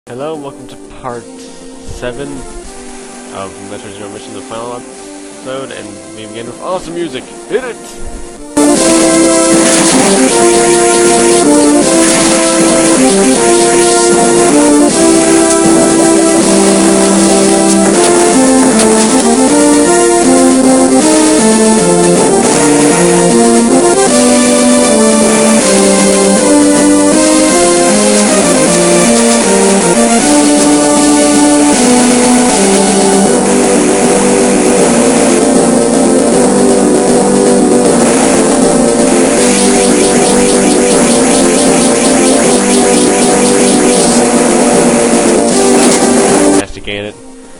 Hello, and welcome to part 7 of Metroid Mission, the final episode, and we begin with awesome music. Hit it!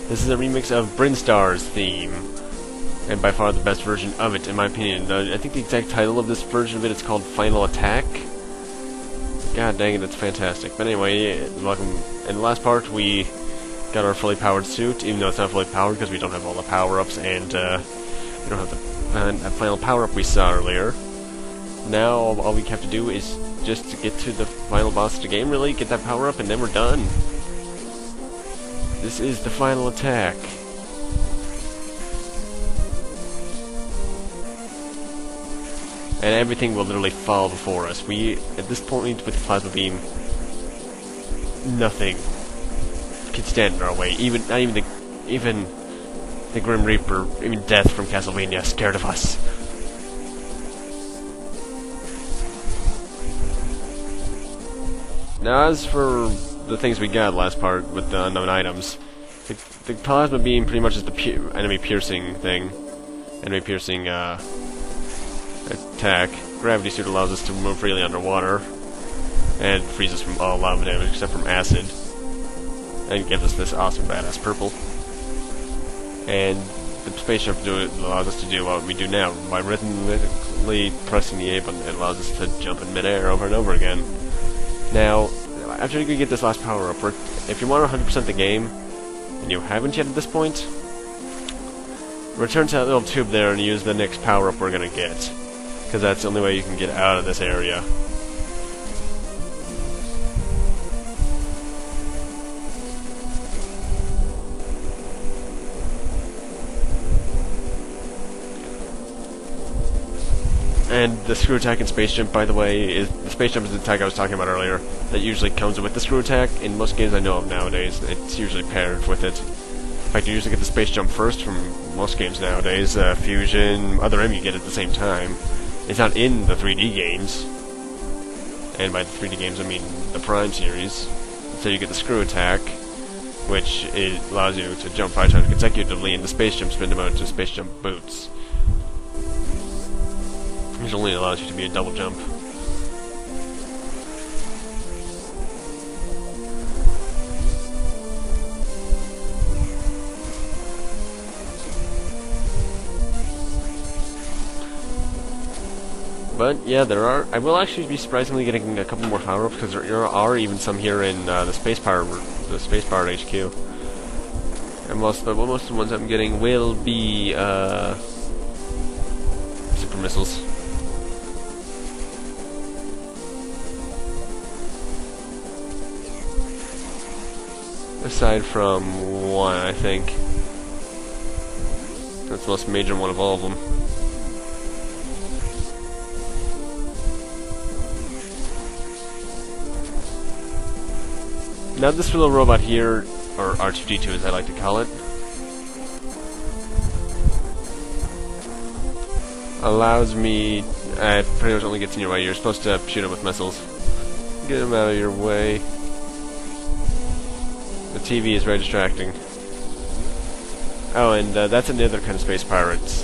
This is a remix of Brinstar's theme, and by far the best version of it, in my opinion. I think the exact title of this version of it is called Final Attack. God dang it, it's fantastic. But anyway, welcome. In the last part, we got our fully powered suit, even though it's not fully powered because we don't have all the power-ups, and we don't have the final power-up we saw earlier. Now, all we have to do is just to get to the final boss of the game, really, get that power-up, and then we're done. This is the final attack. And everything will literally fall before us. At this point, with the plasma beam, nothing can stand in our way. Not even the Grim Reaper, even Death from Castlevania, is scared of us. Now, as for the things we got last part with the unknown items, the plasma beam pretty much is the enemy piercing thing. Enemy piercing attack. Gravity suit allows us to move freely underwater and frees us from all lava damage except from acid, and gives us this awesome badass purple. And the space jump allows us to do what we do now by rhythmically pressing the A button. It allows us to jump in midair over and over again. Now, after you get this last power-up, if you want 100% the game, and you haven't yet at this point, return to that little tube there and use the next power-up we're gonna get, because that's the only way you can get out of this area. And the screw attack and space jump, by the way, the space jump is the attack I was talking about earlier. That usually comes with the screw attack. In most games I know of nowadays, it's usually paired with it. In fact, you usually get the space jump first from most games nowadays. Fusion, Other M you get at the same time. It's not in the 3D games. And by the 3D games I mean the Prime series. So you get the screw attack, which allows you to jump 5 times consecutively, and the space jump spin them out to space jump boots, which only allows you to be a double jump. But yeah, I will actually be surprisingly getting a couple more power-ups, because there are even some here in the space powered HQ. And most of the ones I'm getting will be super missiles. Aside from one, I think. That's the most major one of all of them. Now this little robot here, or R2-D2 as I like to call it, allows me, pretty much only gets in your way. You're supposed to shoot him with missiles. Get him out of your way. The TV is very distracting. Oh, and that's another kind of space pirates.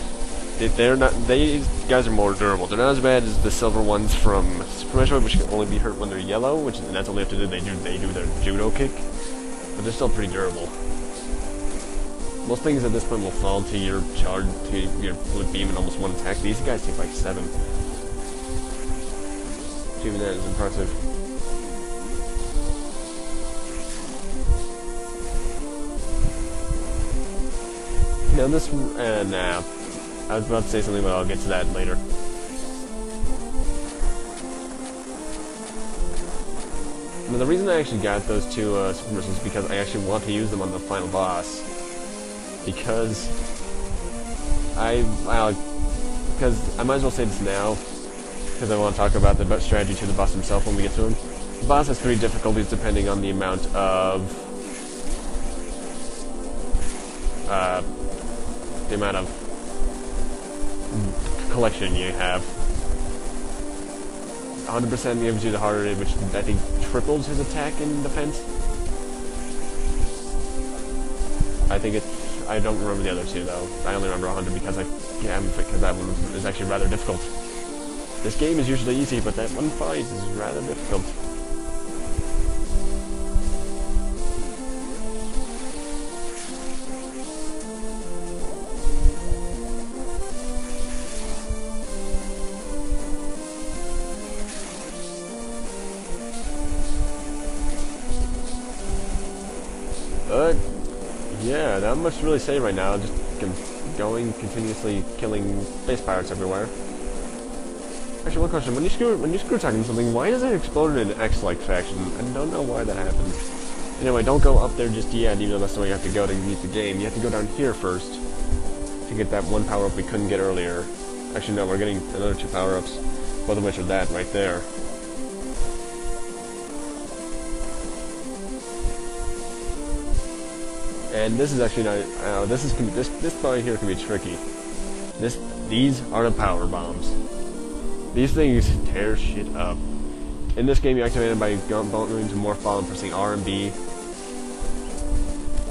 These guys are more durable. They're not as bad as the silver ones from Super Metroid, which can only be hurt when they're yellow, and that's all they have to do. They do their judo kick, but they're still pretty durable. Most things at this point will fall to your charge, to your flip beam in almost one attack. These guys take like 7. Even that is impressive. Now this, I was about to say something, but I'll get to that later. Now, the reason I actually got those two super missiles is because I actually want to use them on the final boss. Because because I might as well say this now, because I want to talk about the strategy to the boss himself when we get to him. The boss has 3 difficulties depending on the amount of collection you have. 100% gives you the harder, which I think triples his attack and defense. I don't remember the other 2 though. I only remember 100 because because that one is actually rather difficult. This game is usually easy, but that one fight is rather difficult. But yeah, not much to really say right now. Just going continuously killing space pirates everywhere. Actually, one question: when you screw talking something, why does it explode in an X-like fashion? I don't know why that happens. Anyway, don't go up there just yet, even though that's the way you have to go to beat the game. You have to go down here first to get that one power-up we couldn't get earlier. Actually, no, we're getting another 2 power-ups, both of which are that right there. And this is actually not. This part here can be tricky. These are the power bombs. These things tear shit up. In this game, you activate them by going to morph ball and pressing R and B.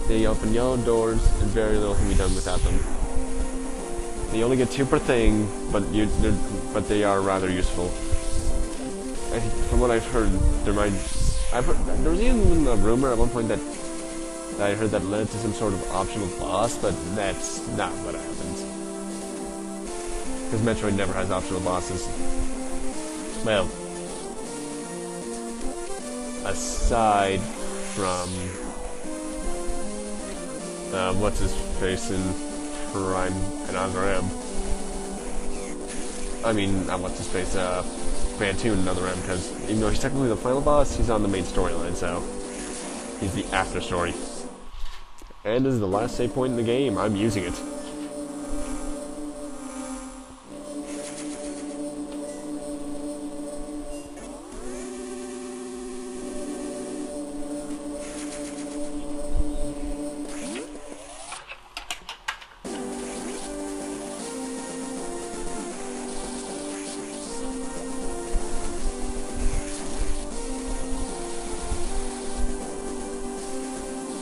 They open yellow doors, and very little can be done without them. You only get 2 per thing, but they are rather useful. From what I've heard, there was even a rumor at one point that I heard that led to some sort of optional boss, but that's not what happens. Because Metroid never has optional bosses. Well, aside from what's his face in Prime and Other M. I mean, not what's his face, Bantoon and Other M, because even though he's technically the final boss, he's on the main storyline, so he's the after story. And this is the last save point in the game. I'm using it.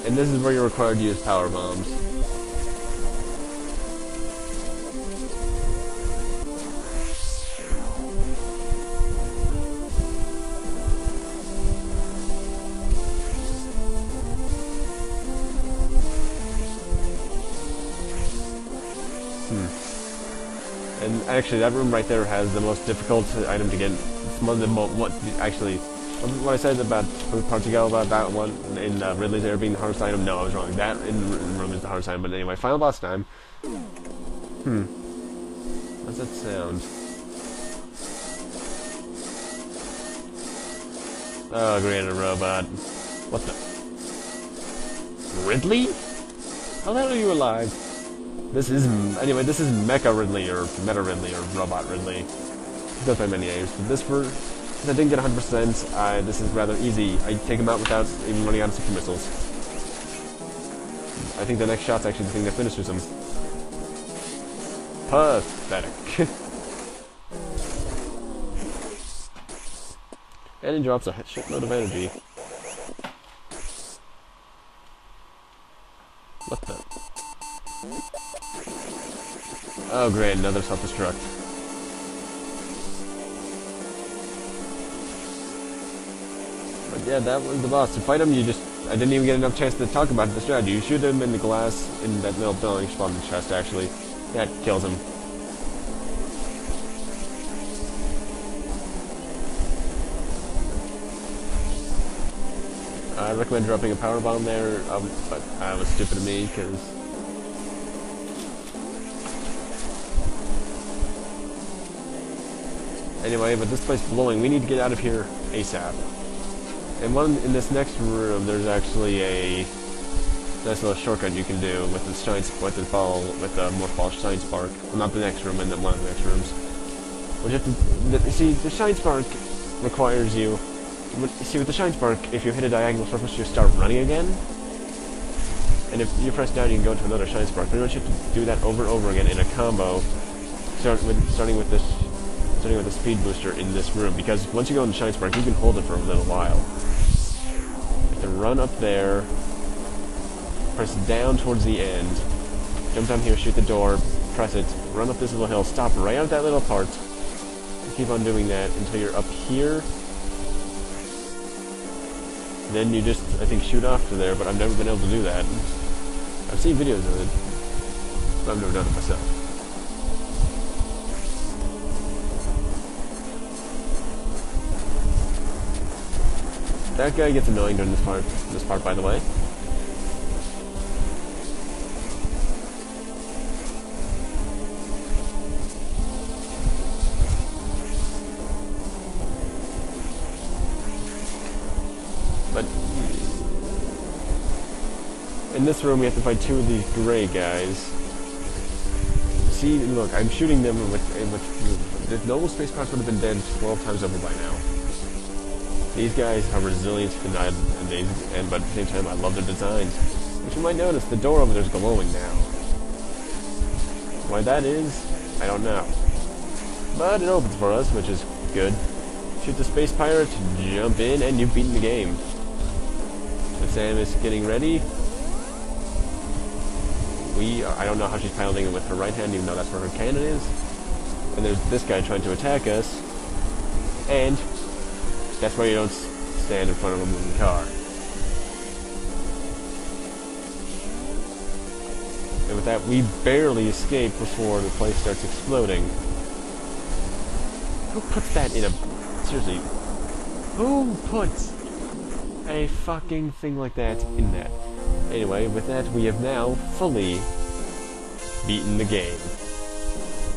And this is where you're required to use power bombs. And actually, that room right there has the most difficult item to get. It's one of the actually, what I said about Portugal about that one in Ridley's Air being the hardest item, no, I was wrong. That in room is the hardest item. But anyway, final boss time. What's that sound? Oh, great, a robot. What the? Ridley? How the hell are you alive? This is Mecha Ridley, or Meta Ridley, or Robot Ridley. He goes by many names, but this since I didn't get 100%, this is rather easy. I take him out without even running out of super missiles. I think the next shot's actually the thing that finishes him. Pathetic. And he drops a shitload of energy. What the? Oh great, another self-destruct. But yeah, that was the boss. To fight him, I didn't even get enough chance to talk about the strategy. You shoot him in the glass, in that little building spawn in the chest, actually. That kills him. I recommend dropping a power bomb there, but that was stupid of me, because... Anyway, but this place is blowing. We need to get out of here ASAP. And in this next room, there's actually a nice little shortcut you can do with the Morph Shine Spark. Well, not the next room, and then one of the next rooms. But you have to, see, the Shine Spark requires you. See, with the Shine Spark, if you hit a diagonal surface, you start running again. And if you press down, you can go to another Shine Spark. Pretty much you have to do that over and over again in a combo. Starting with the speed booster in this room, because once you go in the Shine Spark, you can hold it for a little while. You have to run up there, press down towards the end, jump down here, shoot the door, press it, run up this little hill, stop right at that little part, and keep on doing that until you're up here. Then you just, I think, shoot off to there, but I've never been able to do that. I've seen videos of it, but I've never done it myself. That guy gets annoying during this part, by the way. But in this room, we have to fight two of these gray guys. See, look, I'm shooting them with the normal space cars would have been dead 12 times over by now. These guys are resilient but at the same time, I love their designs. Which you might notice, the door over there is glowing now. Why that is, I don't know. But it opens for us, which is good. Shoot the space pirate, jump in, and you've beaten the game. With Samus getting ready. I don't know how she's piloting it with her right hand, even though that's where her cannon is. And there's this guy trying to attack us. And that's why you don't stand in front of a moving car. And with that, we barely escape before the place starts exploding. Who puts that in a... Seriously, who puts a fucking thing like that in that? Anyway, with that, we have now fully beaten the game.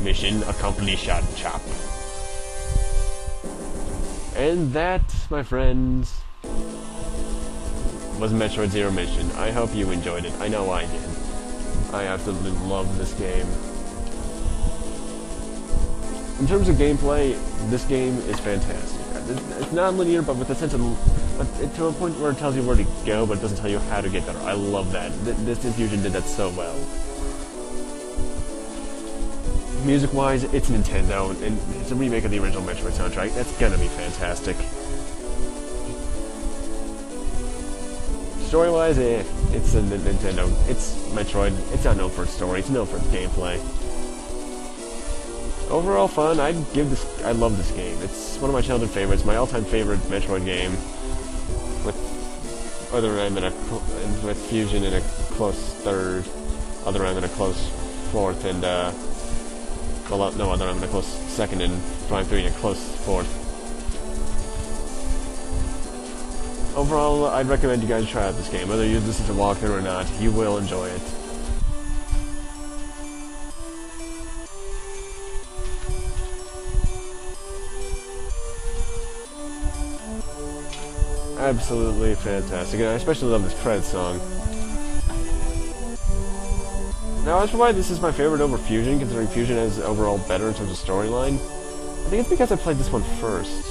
Mission accomplished, chop. And that, my friends, was Metroid Zero Mission. I hope you enjoyed it. I know I did. I absolutely love this game. In terms of gameplay, this game is fantastic. It's non-linear, but with a sense of... to a point where it tells you where to go, but it doesn't tell you how to get there. I love that. This Infusion did that so well. Music-wise, it's Nintendo, and it's a remake of the original Metroid soundtrack. That's gonna be fantastic. Story-wise, it's a Nintendo. It's Metroid. It's not known for its story. It's known for its gameplay. Overall fun. I love this game. It's one of my childhood favorites. My all-time favorite Metroid game. With Other M with Fusion in a close third. Other M in a close fourth, and well, no other M in a close second, and Prime 3 in a close fourth. Overall, I'd recommend you guys try out this game. Whether you use this as a walkthrough or not, you will enjoy it. Absolutely fantastic, and I especially love this credits song. Now, as for why this is my favorite over Fusion, considering Fusion is overall better in terms of storyline, I think it's because I played this one first.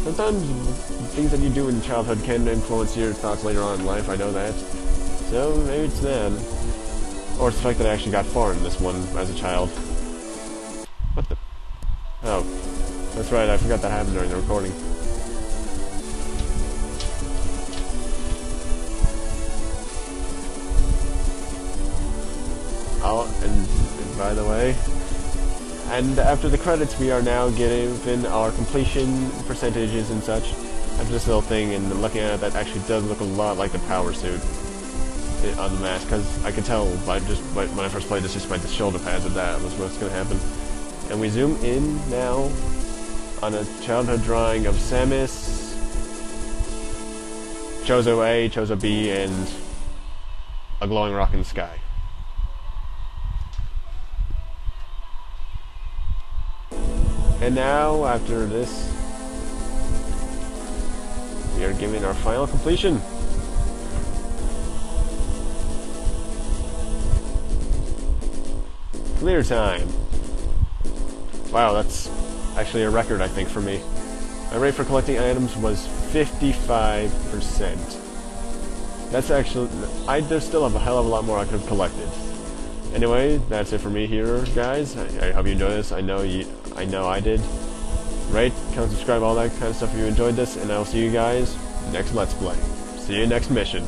Sometimes things that you do in childhood can influence your thoughts later on in life, I know that. So, maybe it's that. Or it's the fact that I actually got far in this one as a child. What the... Oh. That's right, I forgot that happened during the recording. Oh, and by the way... And after the credits, we are now given our completion percentages and such. After this little thing, and looking at it, that actually does look a lot like the power suit on the mask, because I could tell by when I first played this, just by the shoulder pads, that was what's going to happen. And we zoom in now on a childhood drawing of Samus, Chozo A, Chozo B, and a glowing rock in the sky. And now, after this, we are giving our final completion. Clear time. Wow, that's actually a record, I think, for me. My rate for collecting items was 55%. That's actually... I still have a hell of a lot more I could have collected. Anyway, that's it for me here, guys. I hope you enjoyed this. I know I did. Rate, comment, subscribe, all that kind of stuff if you enjoyed this, and I'll see you guys next Let's Play. See you next mission.